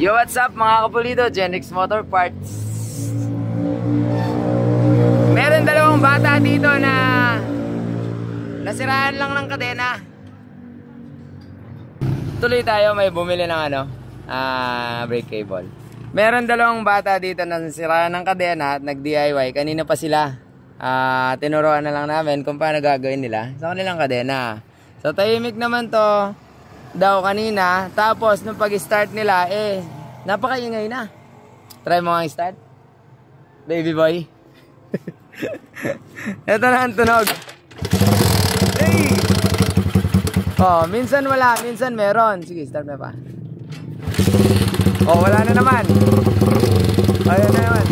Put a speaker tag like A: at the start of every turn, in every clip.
A: Yo, what's up mga kapulido? Genix Motor Parts. Meron dalawang bata dito na nasiraan lang ng kadena. Tuloy tayo, may bumili ng brake cable. Meron dalawang bata dito na nasiraan ng kadena at nag-DIY. Kanina pa sila. Tinuruan na lang namin kung paano gagawin nila sa kanilang kadena. So tahimik naman to daw kanina. Tapos nung pag-start nila, napakaingay na. Try mo nga i-start, baby boy. Ito na ang tunog. Hey! Oh, minsan wala, minsan meron. Sige, start na pa. Oh, wala na naman. Ayan na naman.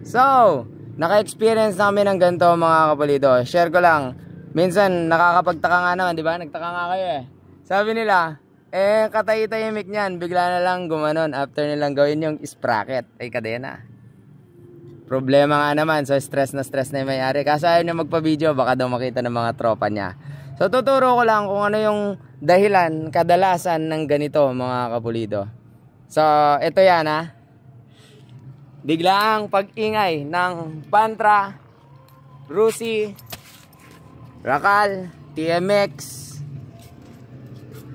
A: So, naka-experience namin ng ganito mga kapulido. Share ko lang. Minsan nakakapagtaka nga naman, di ba? Nagtaka nga kayo eh. Sabi nila, katay-tahimik niyan, bigla na lang gumanon after nilang gawin yung sprocket ay kadena. Problema nga naman, so stress na yung may-ari. Kasi ayaw niya magpa-video, baka daw makita ng mga tropa niya. So tuturo ko lang kung ano yung dahilan, kadalasan ng ganito mga kapulido. So ito yan ha. Biglaang pag-ingay ng Pantra, Rusi, Rakal, TMX.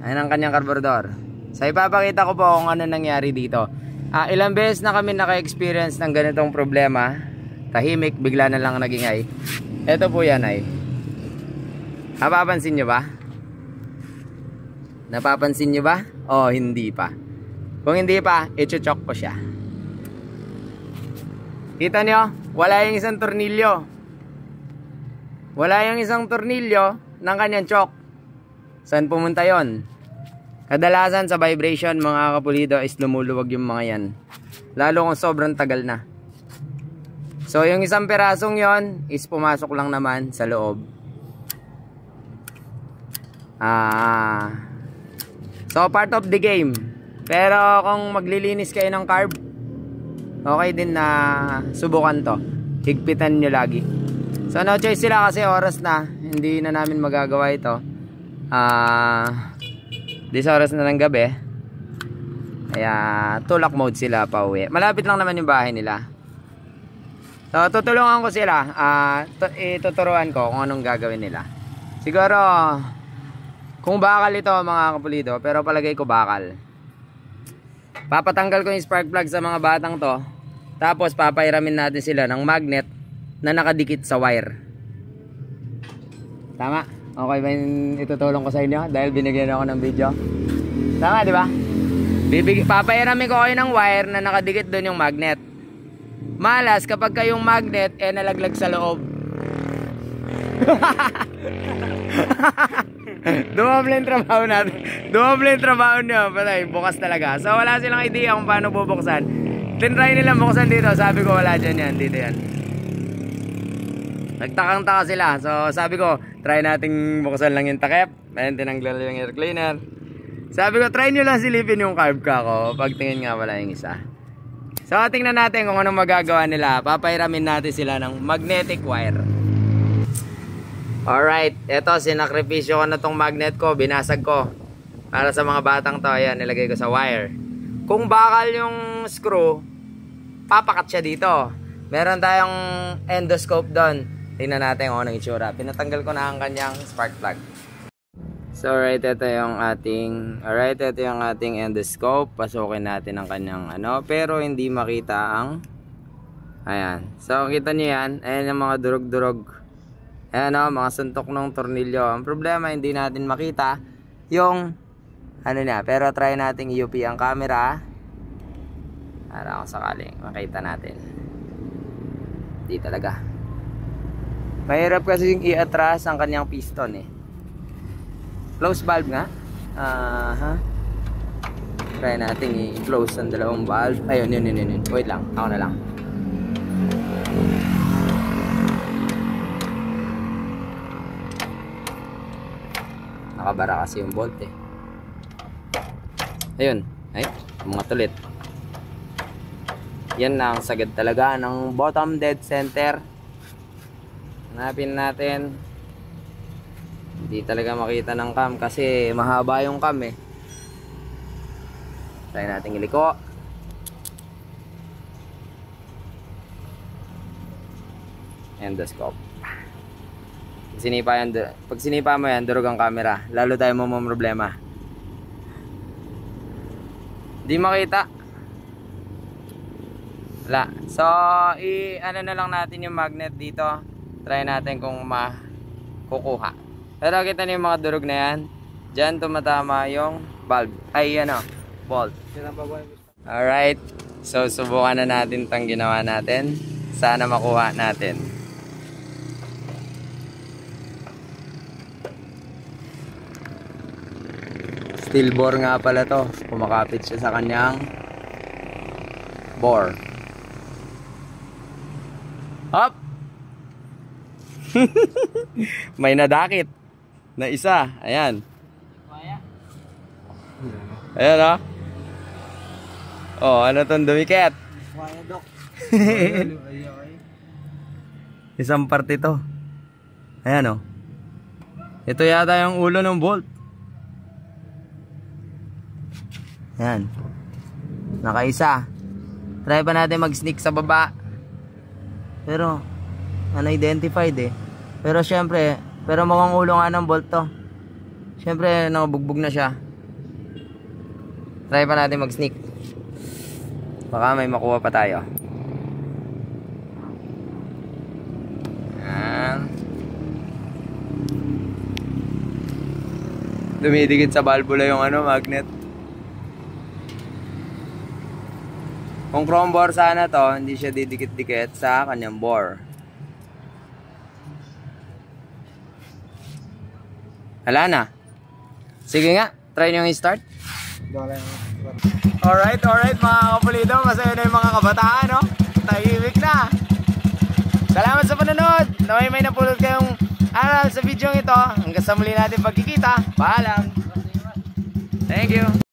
A: Ayan ang kanyang karburador. So ipapakita ko po kung ano nangyari dito. Ilang beses na kami naka-experience ng ganitong problema. Tahimik, bigla na lang nagingay. Ito po yan ay. Napapansin nyo ba? Napapansin nyo ba? O hindi pa? Kung hindi pa, i-chock ko siya. Kita nyo? Wala yung isang tornilyo. Wala yung isang tornilyo ng kanyang chock. Saan pumunta yon? Kadalasan sa vibration mga kapulido is lumuluwag yung mga yan. Lalo kung sobrang tagal na. So yung isang perasong yon is pumasok lang naman sa loob. So part of the game. Pero kung maglilinis kayo ng carb, okay din na subukan to. Higpitan nyo lagi. So no choice sila kasi oras na. Hindi na namin magagawa ito. This oras na ng gabi. Kaya tulak mode sila pa uwi. Malapit lang naman yung bahay nila. So tutulungan ko sila. Ituturuan ko kung anong gagawin nila. Siguro kung bakal ito mga kapulido, pero palagay ko bakal. Papatanggal ko yung spark plug sa mga batang to. Tapos papairamin natin sila ng magnet na nakadikit sa wire. Tama? Okay ba yung itutulong ko sa inyo? Dahil binigyan ako ng video. Tama, di ba? Papairamin ko kayo ng wire na nakadikit doon yung magnet. Malas kapag kayong magnet nalaglag sa loob. Dumoble yung trabaho natin. Dumoble yung trabaho nyo. Patay, bukas talaga. So wala silang idea kung paano bubuksan. Tinry nilang buksan dito. Sabi ko wala dyan yan. Dito yan. Nagtakang-taka sila. So sabi ko try nating buksan lang yung takip. Ayun, tinanggal yung air cleaner. Sabi ko try nyo lang silipin yung carb ka ko. Pagtingin nga wala yung isa. So tingnan natin kung anong magagawa nila. Papairamin natin sila ng magnetic wire. Alright, eto sinakripisyo ko na tong magnet ko, binasag ko para sa mga batang to. Ayan, nilagay ko sa wire. Kung bakal yung screw, papakat siya dito. Meron tayong endoscope doon. Tingnan natin kung anong itsura. Pinatanggal ko na ang kanyang spark plug. So alright, ito yung ating endoscope. Pasukin natin ang kanyang pero hindi makita ang ayan. So kita nyo yan, ayan yung mga durog-durog. Ayan mga suntok ng tornilyo. Ang problema, hindi natin makita yung pero try nating UP ang camera para kung sakaling makita natin. Hindi talaga. Mahirap kasi yung i-atras ang kanyang piston Close valve nga. Try nating i-close ang dalawang valve. Ayun, yun. Wait lang, ako na lang. Nakabara kasi yung bolt Ayun, mga tulit. Yan na ang sagad talaga ng bottom dead center. Hanapin natin. Hindi talaga makita ng cam kasi mahaba yung cam eh. Try natin iliko. Endoscope. Pag sinipa mo yan, durog ang camera. Lalo tayo problema. Di makita. Wala. So, ano na lang natin yung magnet dito. Try natin kung makukuha. Pero kita niyo yung mga durog na yan. Diyan tumatama yung bulb. Ay, bolt. Alright. So, subukan na natin itong ginawa natin. Sana makuha natin. Steel bore nga pala to. Kumakapit siya sa kanyang bore. Hop! May nadakit na isa. Ayan. Ayan ano tong dumikit? Isang parte to. Ayan Ito yata yung ulo ng bolt. Ayan. Nakaisa. Try pa natin mag-sneak sa baba. Pero unidentified eh. Pero syempre, mukhang ulo nga ng bolt to. Syempre, nakabugbog na siya. Try pa natin mag-sneak. Baka may makuha pa tayo. Ayan. Dumidikit sa valvula yung magnet. Kung chrome bore sana to, hindi siya didikit-dikit sa kanyang bore. Hala na. Sige nga, try nyo i-start. Alright mga kapulido, masaya na yung mga kabataan, tahimik na. Salamat sa panonood. Naway may napulot kayong aral sa video ito. Hanggang sa muli natin pagkikita. Paalam. Thank you.